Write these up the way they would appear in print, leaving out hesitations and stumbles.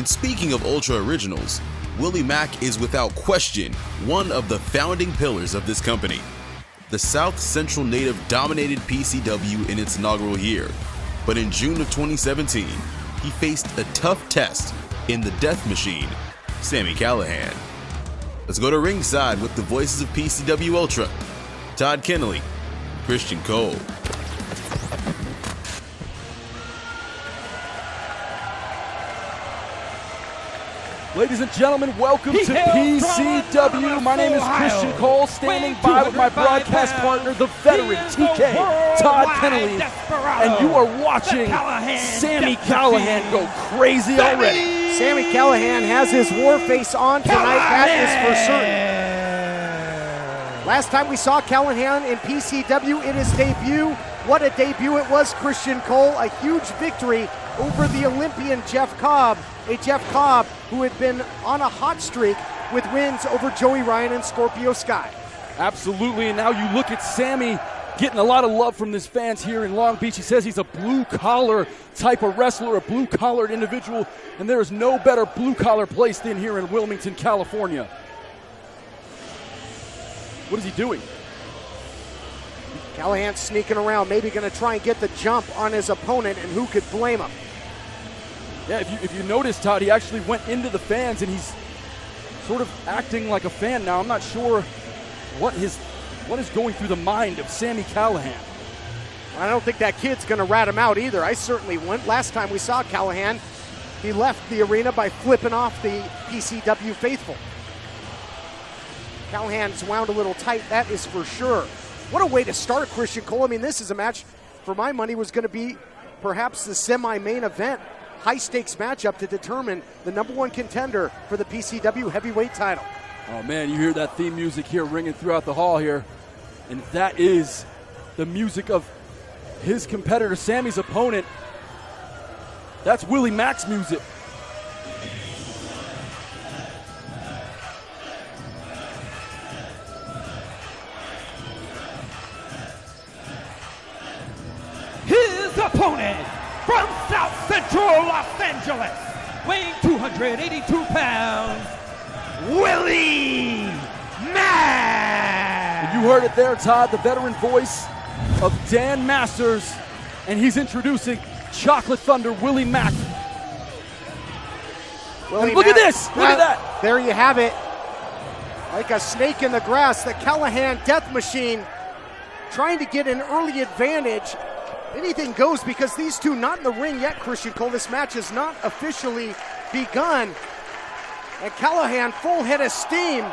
And speaking of Ultra Originals, Willie Mack is without question one of the founding pillars of this company. The South Central native dominated PCW in its inaugural year, but in June of 2017, he faced a tough test in the Death Machine, Sami Callihan. Let's go to ringside with the voices of PCW Ultra, Todd Kennelly, Christian Cole. Ladies and gentlemen, welcome to PCW. My name is Christian Cole, standing by with my broadcast partner, the veteran TK, Todd Kennelly, and you are watching Sami Callihan go crazy already. Sami Callihan has his war face on tonight, that is for certain. Last time we saw Callihan in PCW in his debut, what a debut it was, Christian Cole. A huge victory over the Olympian Jeff Cobb. A Jeff Cobb who had been on a hot streak with wins over Joey Ryan and Scorpio Sky. Absolutely, and now you look at Sami getting a lot of love from his fans here in Long Beach. He says he's a blue-collar type of wrestler, a blue-collared individual, and there is no better blue-collar place than here in Wilmington, California. What is he doing? Callihan sneaking around, maybe going to try and get the jump on his opponent, and who could blame him? Yeah, if you notice, Todd, he actually went into the fans, and he's sort of acting like a fan now. I'm not sure what is going through the mind of Sami Callihan. I don't think that kid's going to rat him out either. I certainly wouldn't. Last time we saw Callihan, he left the arena by flipping off the PCW faithful. Callihan's wound a little tight, that is for sure. What a way to start, Christian Cole. I mean, this is a match, for my money, was going to be perhaps the semi-main event, high-stakes matchup to determine the number one contender for the PCW heavyweight title. Oh, man, you hear that theme music here ringing throughout the hall here, and that is the music of his competitor, Sami's opponent. That's Willie Mack's music. His opponent from South Central Los Angeles, weighing 282 pounds, Willie Mack. You heard it there, Todd, the veteran voice of Dan Masters, and he's introducing Chocolate Thunder, Willie Mack. And look at this, look at that. There you have it. Like a snake in the grass, the Callihan Death Machine trying to get an early advantage. Anything goes because these two not in the ring yet, Christian Cole. This match has not officially begun. And Callihan full head of steam.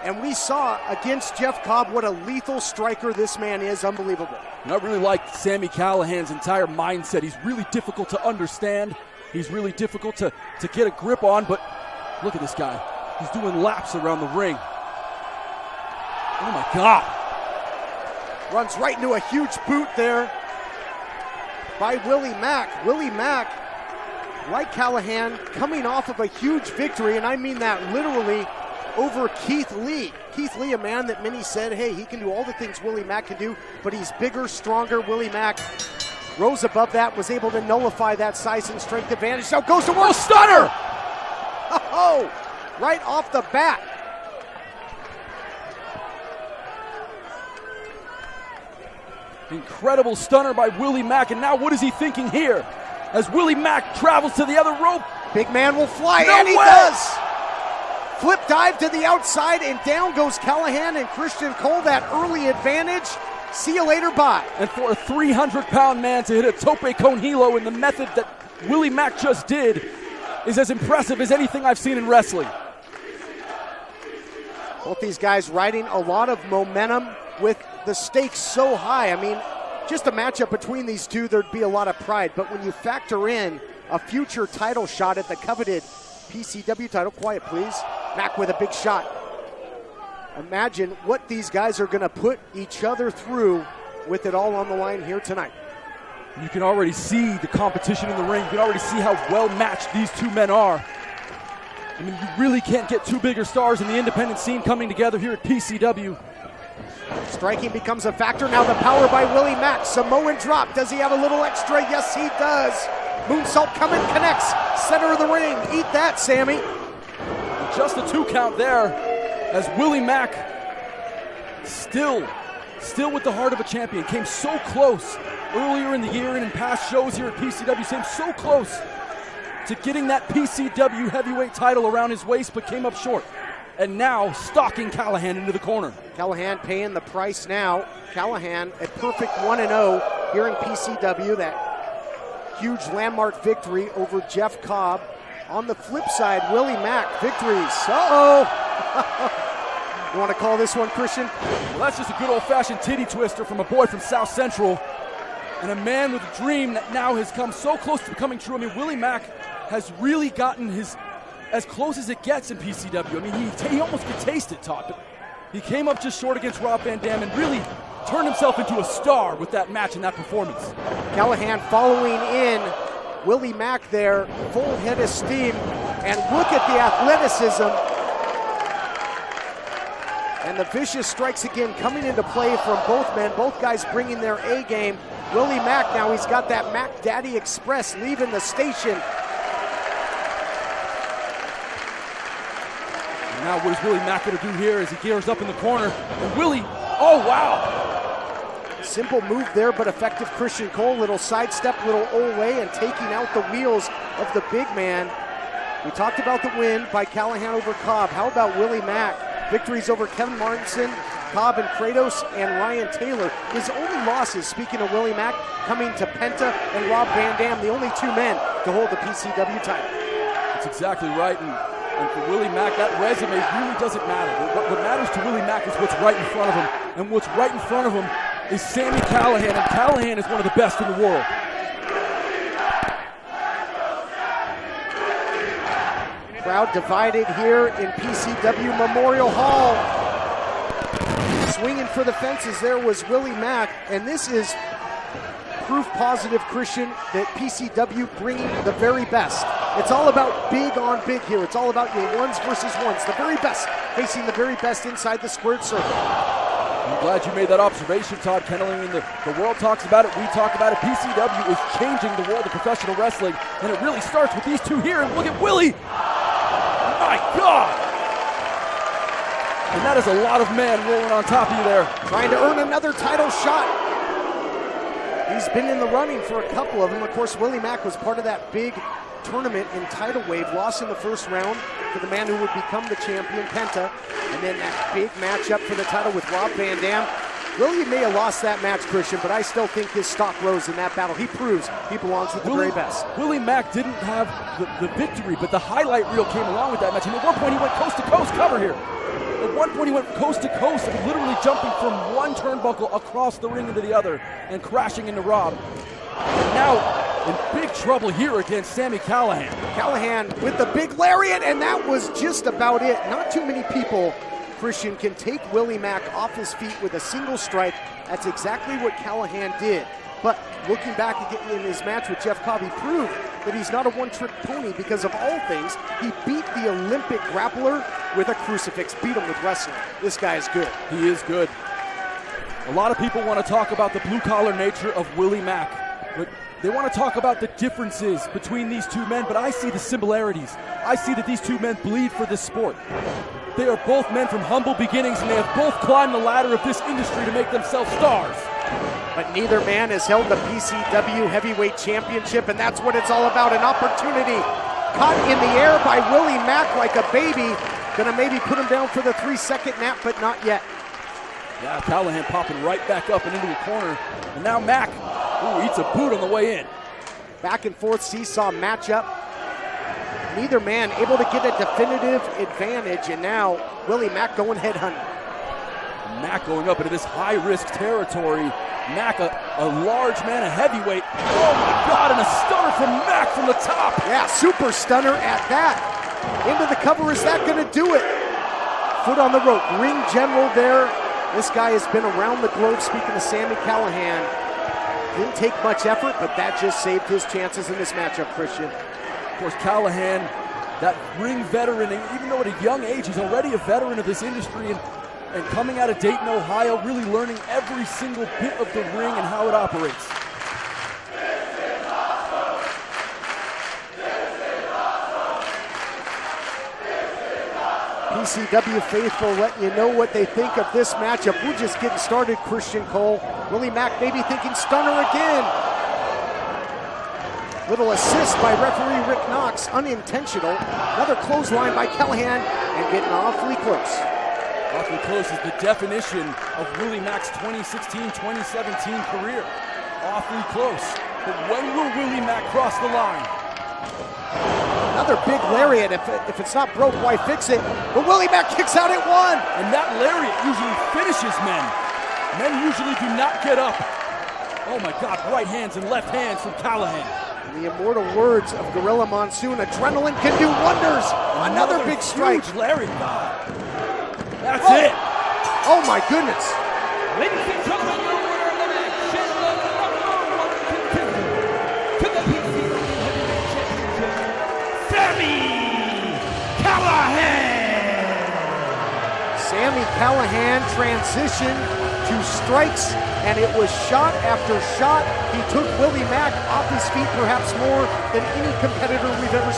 And we saw against Jeff Cobb what a lethal striker this man is. Unbelievable. And I really like Sami Callihan's entire mindset. He's really difficult to understand. He's really difficult to get a grip on, but look at this guy. He's doing laps around the ring. Oh my God. Runs right into a huge boot there by Willie Mack. Willie Mack, like Callihan, coming off of a huge victory, and I mean that literally, over Keith Lee. Keith Lee, a man that many said, hey, he can do all the things Willie Mack can do, but he's bigger, stronger. Willie Mack rose above that, was able to nullify that size and strength advantage. Now goes to work. Oh, stunner! Oh, right off the bat. Incredible stunner by Willie Mack, and now what is he thinking here? As Willie Mack travels to the other rope. Big man will fly, No and he way. does! Flip dive to the outside, and down goes Callihan and Christian Cole. That early advantage. See you later, bye. And for a 300-pound man to hit a tope con hilo in the method that Willie Mack just did is as impressive as anything I've seen in wrestling. Both these guys riding a lot of momentum with the stakes so high. I mean, just a matchup between these two, there'd be a lot of pride. But when you factor in a future title shot at the coveted PCW title, quiet please, Mack with a big shot. Imagine what these guys are going to put each other through with it all on the line here tonight. You can already see the competition in the ring. You can already see how well matched these two men are. I mean, you really can't get two bigger stars in the independent scene coming together here at PCW. Striking becomes a factor. Now the power by Willie Mack. Samoan drop. Does he have a little extra? Yes, he does. Moonsault coming, connects. Center of the ring. Eat that, Sami. Just a 2 count there as Willie Mack still with the heart of a champion. Came so close earlier in the year and in past shows here at PCW. Came so close to getting that PCW heavyweight title around his waist, but came up short. And now stalking Callihan into the corner. Callihan paying the price now. Callihan, a perfect 1-0 here in PCW. That huge landmark victory over Jeff Cobb. On the flip side, Willie Mack, victories. Uh-oh. You want to call this one, Christian? Well, that's just a good old-fashioned titty twister from a boy from South Central. And a man with a dream that now has come so close to becoming true. I mean, Willie Mack has really gotten his as close as it gets in PCW. I mean, he almost could taste it, Todd, but he came up just short against Rob Van Dam and really turned himself into a star with that match and that performance. Callihan following in Willie Mack there, full head of steam, and look at the athleticism. And the vicious strikes again coming into play from both men, both guys bringing their A game. Willie Mack now, he's got that Mack Daddy Express leaving the station. Now what is Willie Mack going to do here as he gears up in the corner? And Willie, oh wow! Simple move there, but effective. Christian Cole, little sidestep, little ole, and taking out the wheels of the big man. We talked about the win by Callihan over Cobb. How about Willie Mack? Victories over Kevin Martinson, Cobb and Kratos, and Ryan Taylor. His only losses, speaking of Willie Mack, coming to Penta and Rob Van Dam, the only 2 men to hold the PCW title. That's exactly right. And for Willie Mack, that resume really doesn't matter. What matters to Willie Mack is what's right in front of him. And what's right in front of him is Sami Callihan. And Callihan is one of the best in the world. Crowd divided here in PCW Memorial Hall. Swinging for the fences there was Willie Mack. And this is proof positive, Christian, that PCW bringing the very best. It's all about big on big here. It's all about your ones versus ones. The very best facing the very best inside the squared circle. I'm glad you made that observation, Todd Kenneally. I mean, the world talks about it. We talk about it. PCW is changing the world of professional wrestling, and it really starts with these 2 here. And look at Willie. My God. And that is a lot of men rolling on top of you there. Trying to earn another title shot. He's been in the running for a couple of them. Of course, Willie Mack was part of that big tournament in Tidal Wave, lost in the first round to the man who would become the champion, Penta, and then that big matchup for the title with Rob Van Dam. Willie may have lost that match, Christian, but I still think his stock rose in that battle. He proves he belongs with the very best. Willie Mack didn't have the victory, but the highlight reel came along with that match. And at one point he went coast to coast cover here. At one point he went coast to coast, literally jumping from one turnbuckle across the ring into the other and crashing into Rob. And now in big trouble here against Sami Callihan. Callihan with the big lariat, and that was just about it. Not too many people, Christian, can take Willie Mack off his feet with a single strike. That's exactly what Callihan did. But looking back in his match with Jeff Cobb, he proved that he's not a one-trick pony because of all things, he beat the Olympic grappler with a crucifix, beat him with wrestling. This guy is good. He is good. A lot of people want to talk about the blue-collar nature of Willie Mack, but they want to talk about the differences between these 2 men, but I see the similarities. I see that these 2 men bleed for this sport. They are both men from humble beginnings, and they have both climbed the ladder of this industry to make themselves stars. But neither man has held the PCW Heavyweight Championship, and that's what it's all about, an opportunity. Caught in the air by Willie Mack like a baby. Gonna maybe put him down for the 3-second nap, but not yet. Yeah, Callihan popping right back up and into the corner. And now Mack, eats a boot on the way in. Back and forth seesaw matchup. Neither man able to get a definitive advantage, and now Willie Mack going headhunting. Mack going up into this high-risk territory. Mack, a large man, a heavyweight. Oh my God, and a stunner from Mack from the top. Yeah, super stunner at that. Into the cover, is that gonna do it? Foot on the rope, ring general there. This guy has been around the globe, speaking of Sami Callihan. Didn't take much effort, but that just saved his chances in this matchup, Christian. Of course, Callihan, that ring veteran, and even though at a young age, he's already a veteran of this industry, and coming out of Dayton, Ohio, really learning every single bit of the ring and how it operates. PCW faithful letting you know what they think of this matchup. We're just getting started, Christian Cole. Willie Mack maybe thinking stunner again. Little assist by referee Rick Knox, unintentional. Another clothesline by Callihan and getting awfully close. Awfully close is the definition of Willie Mack's 2016-2017 career. Awfully close. But when will Willie Mack cross the line? Another big lariat. If it's not broke, why fix it? But Willie Mack kicks out at one. And that lariat usually finishes men. Men usually do not get up. Oh my God, right hands and left hands from Callihan. In the immortal words of Gorilla Monsoon, adrenaline can do wonders. Another big strike. Huge lariat, God. That's it. Oh my goodness. Ladies and gentlemen, your winner of the match and the #1 contender to the PCW Heavyweight Championship, Sami Callihan. Sami Callihan transitioned to strikes, and it was shot after shot. He took Willie Mack off his feet perhaps more than any competitor we've ever seen.